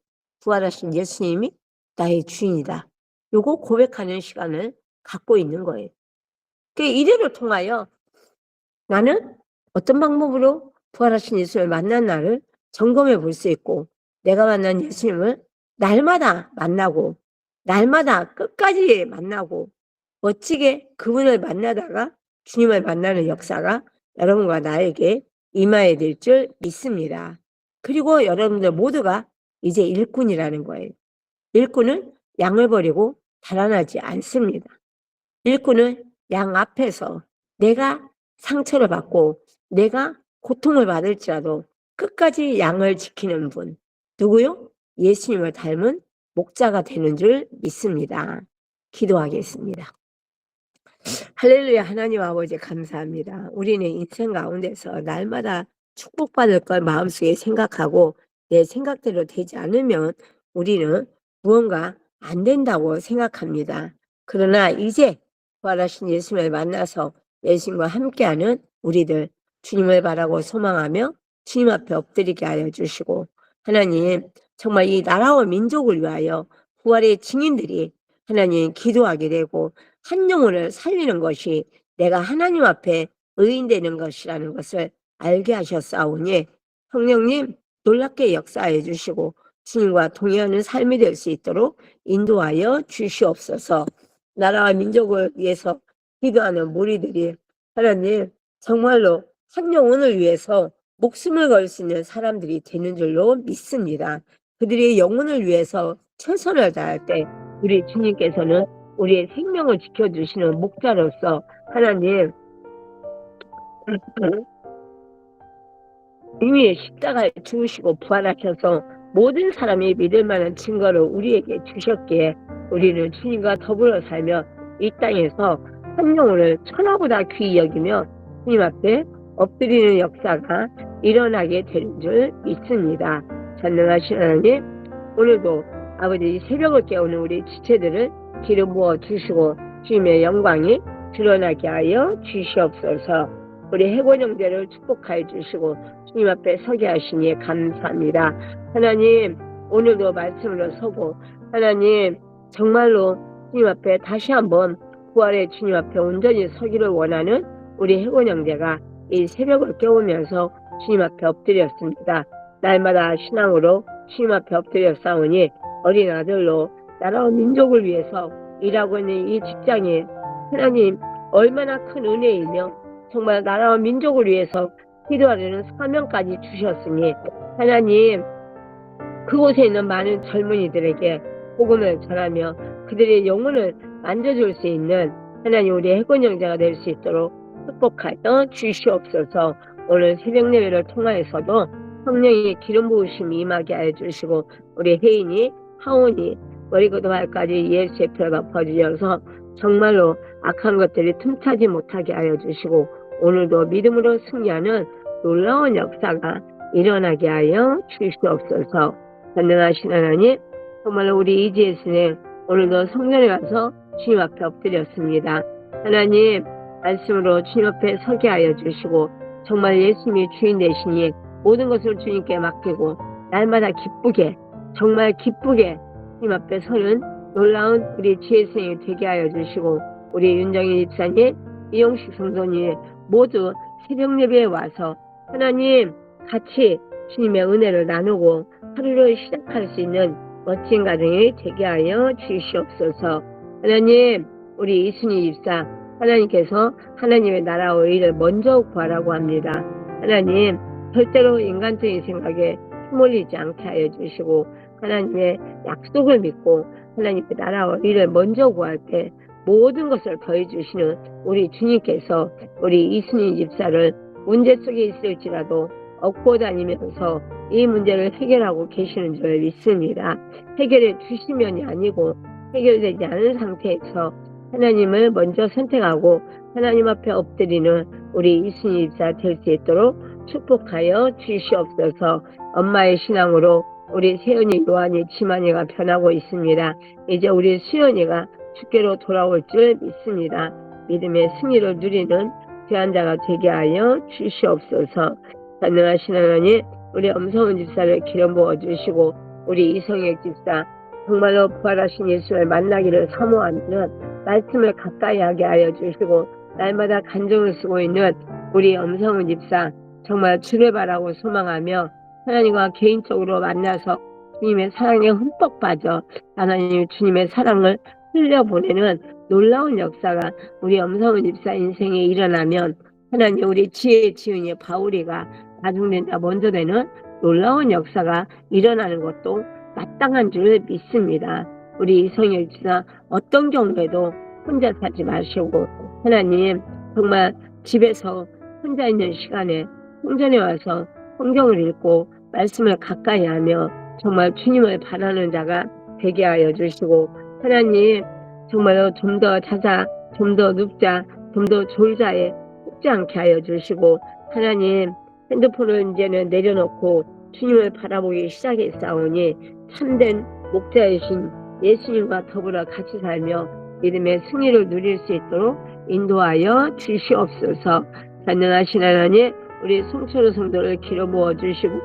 부활하신 예수님이 나의 주인이다. 요거 고백하는 시간을 갖고 있는 거예요. 이래를 통하여 나는 어떤 방법으로 부활하신 예수님을 만난 나를 점검해 볼 수 있고, 내가 만난 예수님을 날마다 만나고 날마다 끝까지 만나고 멋지게 그분을 만나다가 주님을 만나는 역사가 여러분과 나에게 임하게 될 줄 믿습니다. 그리고 여러분들 모두가 이제 일꾼이라는 거예요. 일꾼은 양을 버리고 달아나지 않습니다. 일꾼은 양 앞에서 내가 상처를 받고 내가 고통을 받을지라도 끝까지 양을 지키는 분, 누구요? 예수님을 닮은 목자가 되는 줄 믿습니다. 기도하겠습니다. 할렐루야. 하나님 아버지 감사합니다. 우리는 인생 가운데서 날마다 축복받을 걸 마음속에 생각하고 내 생각대로 되지 않으면 우리는 무언가 안 된다고 생각합니다. 그러나 이제 부활하신 예수님을 만나서 예수님과 함께하는 우리들, 주님을 바라고 소망하며 주님 앞에 엎드리게 하여 주시고, 하나님 정말 이 나라와 민족을 위하여 부활의 증인들이 하나님 기도하게 되고 한 영혼을 살리는 것이 내가 하나님 앞에 의인되는 것이라는 것을 알게 하셨사오니 성령님 놀랍게 역사해 주시고 주님과 동의하는 삶이 될 수 있도록 인도하여 주시옵소서. 나라와 민족을 위해서 기도하는 무리들이 하나님 정말로 한 영혼을 위해서 목숨을 걸 수 있는 사람들이 되는 줄로 믿습니다. 그들의 영혼을 위해서 최선을 다할 때 우리 주님께서는 우리의 생명을 지켜주시는 목자로서 하나님 이미 십자가에 죽으시고 부활하셔서 모든 사람이 믿을 만한 증거를 우리에게 주셨기에 우리는 주님과 더불어 살며 이 땅에서 한 영혼을 천하보다 귀히 여기며 주님 앞에 엎드리는 역사가 일어나게 되는 줄 믿습니다. 전능하신 하나님, 오늘도 아버지 새벽을 깨우는 우리 지체들을 기름 부어 주시고 주님의 영광이 드러나게 하여 주시옵소서. 우리 해골 형제를 축복하여 주시고 주님 앞에 서게 하시니 감사합니다. 하나님 오늘도 말씀으로 서고 하나님 정말로 주님 앞에 다시 한번 부활의 주님 앞에 온전히 서기를 원하는 우리 해골 형제가 이 새벽을 깨우면서 주님 앞에 엎드렸습니다. 날마다 신앙으로 주님 앞에 엎드려 싸우니 어린 아들로 나라와 민족을 위해서 일하고 있는 이 직장이 하나님 얼마나 큰 은혜이며 정말 나라와 민족을 위해서 기도하려는 사명까지 주셨으니 하나님 그곳에 있는 많은 젊은이들에게 복음을 전하며 그들의 영혼을 만져줄 수 있는 하나님 우리 해군 형제가 될 수 있도록 축복하여 주시옵소서. 오늘 새벽 예배를 통하여서도 성령의 기름 부으심이 임하게 하여 주시고 우리 혜인이 하온이 머리부터 발까지 예수의 피를 덮어주셔서 정말로 악한 것들이 틈타지 못하게 하여 주시고 오늘도 믿음으로 승리하는 놀라운 역사가 일어나게 하여 주시옵소서. 전능하신 하나님 정말로 우리 이지혜스는 오늘도 성전에 가서 주님 앞에 엎드렸습니다. 하나님 말씀으로 주님 앞에 서게 하여 주시고 정말 예수님이 주인 되시니 모든 것을 주님께 맡기고 날마다 기쁘게 정말 기쁘게 주님 앞에 서는 놀라운 우리 지혜생이 되게 하여 주시고 우리 윤정희 집사님, 이용식 성도님 모두 새벽 예배에 와서 하나님 같이 주님의 은혜를 나누고 하루를 시작할 수 있는 멋진 가정이 되게 하여 주시옵소서. 하나님 우리 이순희 집사 하나님께서 하나님의 나라와 의를 먼저 구하라고 합니다. 하나님 절대로 인간적인 생각에 휘몰리지 않게 하여 주시고 하나님의 약속을 믿고 하나님의 나라와 의를 먼저 구할 때 모든 것을 더해 주시는 우리 주님께서 우리 이순희 집사를 문제 속에 있을지라도 업고 다니면서 이 문제를 해결하고 계시는 줄 믿습니다. 해결해 주시면이 아니고 해결되지 않은 상태에서 하나님을 먼저 선택하고 하나님 앞에 엎드리는 우리 이순희 집사 될 수 있도록 축복하여 주시옵소서. 엄마의 신앙으로 우리 세연이, 요한이, 지만이가 변하고 있습니다. 이제 우리 수연이가 주께로 돌아올 줄 믿습니다. 믿음의 승리를 누리는 귀한 자가 되게 하여 주시옵소서. 전능하신 하나님 우리 엄성은 집사를 기름 부어 주시고 우리 이성혁 집사 정말로 부활하신 예수를 만나기를 사모하는 말씀을 가까이 하게 하여 주시고, 날마다 간증을 쓰고 있는 우리 엄성은 집사 정말 주를 바라고 소망하며 하나님과 개인적으로 만나서 주님의 사랑에 흠뻑 빠져 하나님 주님의 사랑을 흘려보내는 놀라운 역사가 우리 엄성은 집사 인생에 일어나면, 하나님 우리 지혜의 지은이 바울이가 나중된다 먼저 되는 놀라운 역사가 일어나는 것도 마땅한 줄 믿습니다. 우리 이성혁 집사 어떤 경우에도 혼자 살지 마시고, 하나님 정말 집에서 혼자 있는 시간에 성전에 와서 성경을 읽고 말씀을 가까이 하며 정말 주님을 바라는 자가 되게 하여 주시고, 하나님 정말로 좀 더 자자, 좀 더 눕자, 좀 더 졸자에 속지 않게 하여 주시고, 하나님 핸드폰을 이제는 내려놓고 주님을 바라보기 시작했사오니 참된 목자이신 예수님과 더불어 같이 살며 믿음의 승리를 누릴 수 있도록 인도하여 주시옵소서. 전능하신 하나님, 우리 송철호 성도를 기름 부어 주시고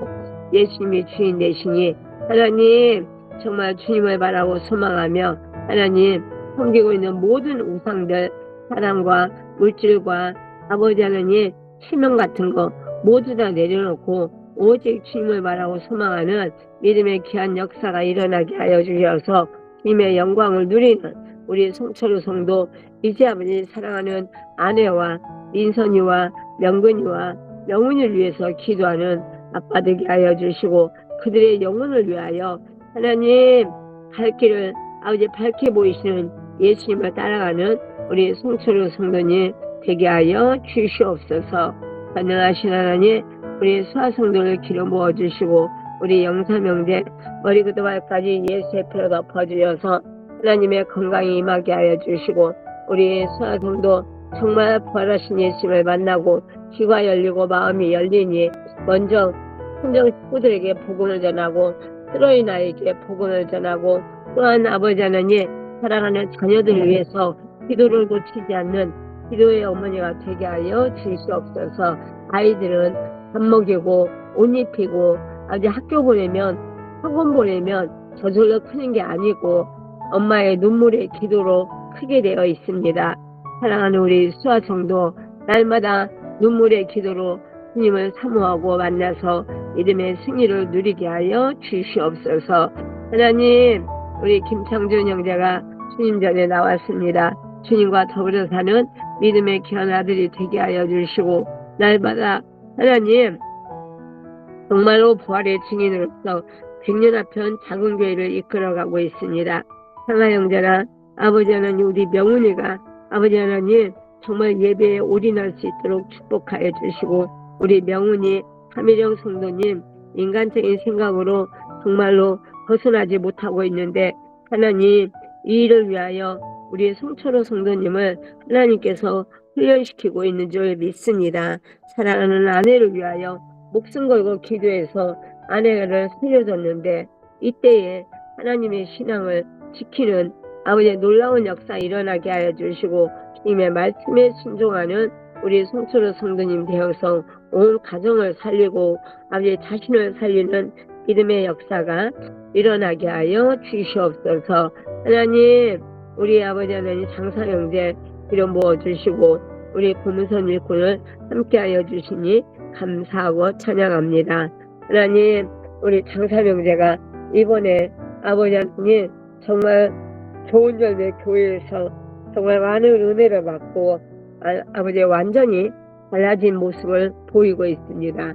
예수님이 주인 되시니 하나님 정말 주님을 바라고 소망하며 하나님 섬기고 있는 모든 우상들, 사람과 물질과 아버지 하나님 실명 같은 거 모두 다 내려놓고 오직 주님을 바라고 소망하는 믿음의 귀한 역사가 일어나게 하여 주셔서 주님의 영광을 누리는 우리 송철호 성도, 이제 아버지 사랑하는 아내와 민선이와 명근이와 명훈이를 위해서 기도하는 아빠 되게 하여 주시고, 그들의 영혼을 위하여 하나님 갈 길을 아버지 밝게 보이시는 예수님을 따라가는 우리 송철호 성도님 되게 하여 주시옵소서. 전능하신 하나님, 우리 수아성도를 기름 부어 주시고 우리 영사명제 머리부터 발까지 예수의 피로 덮어주셔서 하나님의 건강이 임하게 하여 주시고, 우리 수아성도 정말 부활하신 예수님을 만나고 귀가 열리고 마음이 열리니 먼저 친정 식구들에게 복음을 전하고 쓰러진 아이에게 복음을 전하고, 또한 아버지 하나님 사랑하는 자녀들을 위해서 기도를 놓치지 않는 기도의 어머니가 되게 하여 주시옵소서. 아이들은 밥 먹이고 옷 입히고 아버지 학교 보내면 학원 보내면 저절로 크는 게 아니고 엄마의 눈물의 기도로 크게 되어 있습니다. 사랑하는 우리 수아성도 날마다 눈물의 기도로 주님을 사모하고 만나서 믿음의 승리를 누리게 하여 주시옵소서. 하나님, 우리 김창준 형제가 주님 전에 나왔습니다. 주님과 더불어 사는 믿음의 귀한 아들이 되게 하여 주시고, 날마다 하나님 정말로 부활의 증인으로서 100년 앞편 작은 교회를 이끌어가고 있습니다. 상하 형제나 아버지 하나님, 우리 명훈이가 아버지 하나님 정말 예배에 올인할 수 있도록 축복하여 주시고, 우리 명훈이 하미령 성도님 인간적인 생각으로 정말로 벗어나지 못하고 있는데, 하나님 이 일을 위하여 우리 송철호 성도님을 하나님께서 훈련시키고 있는 줄 믿습니다. 사랑하는 아내를 위하여 목숨 걸고 기도해서 아내를 살려줬는데, 이때에 하나님의 신앙을 지키는 아버지의 놀라운 역사 일어나게 하여 주시고, 주님의 말씀에 순종하는 우리 송철호 성도님 되어서 온 가정을 살리고 아버지 자신을 살리는 믿음의 역사가 일어나게 하여 주시옵소서. 하나님, 우리 아버지 하나님 장사 형제 기름 부어 주시고 우리 고문선 일꾼을 함께하여 주시니 감사하고 찬양합니다. 하나님, 우리 장사 형제가 이번에 아버지 하나님 정말 좋은 열매 교회에서 정말 많은 은혜를 받고 아버지 완전히 달라진 모습을 보이고 있습니다.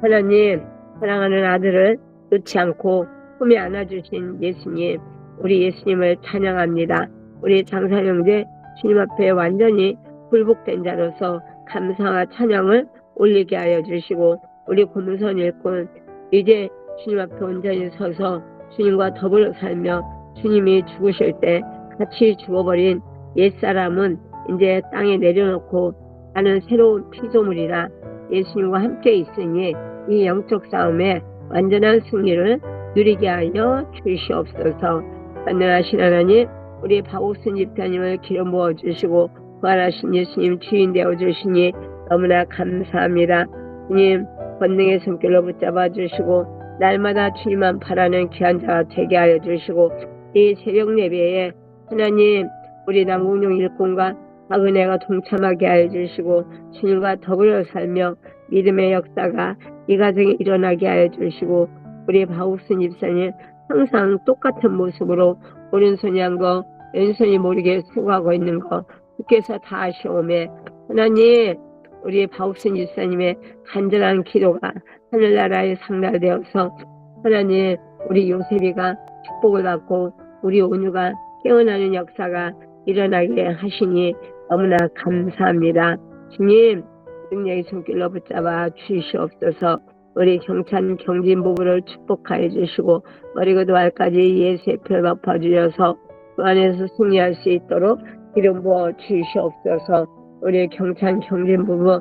하나님, 사랑하는 아들을 놓지 않고 품에 안아주신 예수님, 우리 예수님을 찬양합니다. 우리 장사 형제 주님 앞에 완전히 굴복된 자로서 감사와 찬양을 올리게 하여 주시고, 우리 고문선 일꾼 이제 주님 앞에 온전히 서서 주님과 더불어 살며 주님이 죽으실 때 같이 죽어버린 옛사람은 이제 땅에 내려놓고 나는 새로운 피조물이라 예수님과 함께 있으니 이 영적 싸움에 완전한 승리를 누리게 하여 주시옵소서. 전능하신 하나님, 우리 박옥순 집사님을 기름 부어 주시고 부활하신 예수님 주인 되어 주시니 너무나 감사합니다. 주님 권능의 손길로 붙잡아 주시고 날마다 주님만 바라는 귀한 자가 되게 하여 주시고, 이 새벽 예배에 하나님 우리 남궁용 일꾼과 박은혜가 동참하게 하여 주시고, 주님과 더불어 살며 믿음의 역사가 이 가정에 일어나게 하여 주시고, 우리 박욱순 집사님 항상 똑같은 모습으로 오른손이 한 거 왼손이 모르게 수고하고 있는 거 주께서 다 아시오매, 하나님 우리 박욱순 집사님의 간절한 기도가 하늘나라에 상달되어서 하나님 우리 요셉이가 축복을 받고 우리 온유가 깨어나는 역사가 일어나게 하시니 너무나 감사합니다. 주님 능력의 손길로 붙잡아 주시옵소서. 우리 경찬 경진 부부를 축복하여 주시고 머리부터 발까지 예수의 피를 덮어주셔서 그 안에서 승리할 수 있도록 기름 부어 주시옵소서. 우리 경찬 경진 부부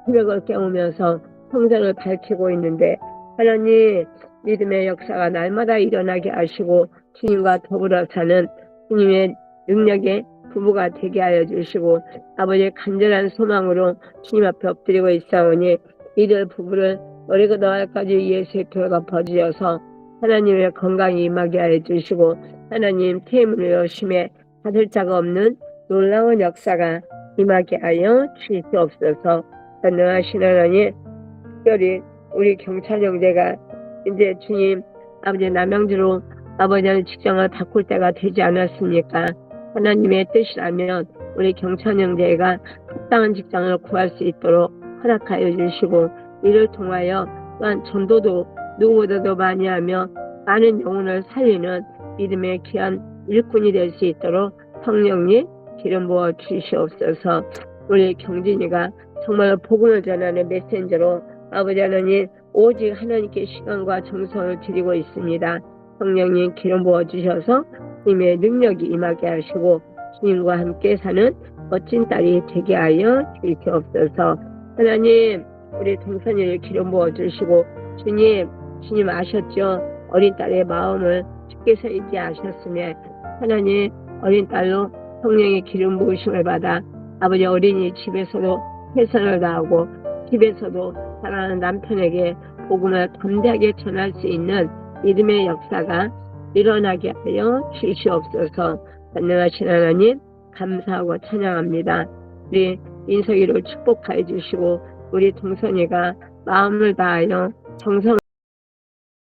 새벽을 깨우면서 성전을 밝히고 있는데 하나님 믿음의 역사가 날마다 일어나게 하시고 주님과 더불어 사는 주님의 능력의 부부가 되게 하여 주시고, 아버지의 간절한 소망으로 주님 앞에 엎드리고 있사오니 이들 부부를 머리부터 발까지 예수의 피로 덮어주셔서 하나님의 건강이 임하게 하여 주시고, 하나님 태임을 여심에 받을 자가 없는 놀라운 역사가 임하게 하여 주시옵소서. 전능하신 하나님, 특별히 우리 경찬 형제가 이제 주님 아버지 남양주로 아버지는 직장을 바꿀 때가 되지 않았습니까? 하나님의 뜻이라면 우리 경찬 형제가 합당한 직장을 구할 수 있도록 허락하여 주시고, 이를 통하여 또한 전도도 누구보다도 많이 하며 많은 영혼을 살리는 믿음의 귀한 일꾼이 될 수 있도록 성령님 기름 부어 주시옵소서. 우리 경진이가 정말 복음을 전하는 메신저로 아버지 하나님 오직 하나님께 시간과 정성을 드리고 있습니다. 성령님 기름 부어 주셔서 주님의 능력이 임하게 하시고 주님과 함께 사는 멋진 딸이 되게 하여 주시옵소서. 하나님 우리 동선이를 기름 부어 주시고, 주님 아셨죠? 어린 딸의 마음을 주께서 잊지 아셨으며 하나님 어린 딸로 성령의 기름 부으심을 받아 아버지 어린이 집에서도 최선을 다하고 집에서도 사랑하는 남편에게 복음을 담대하게 전할 수 있는 믿음의 역사가 일어나게 하여 주시옵소서. 전능하신 하나님 감사하고 찬양합니다. 우리 인석이를 축복하여 주시고 우리 동선이가 마음을 다하여 정성을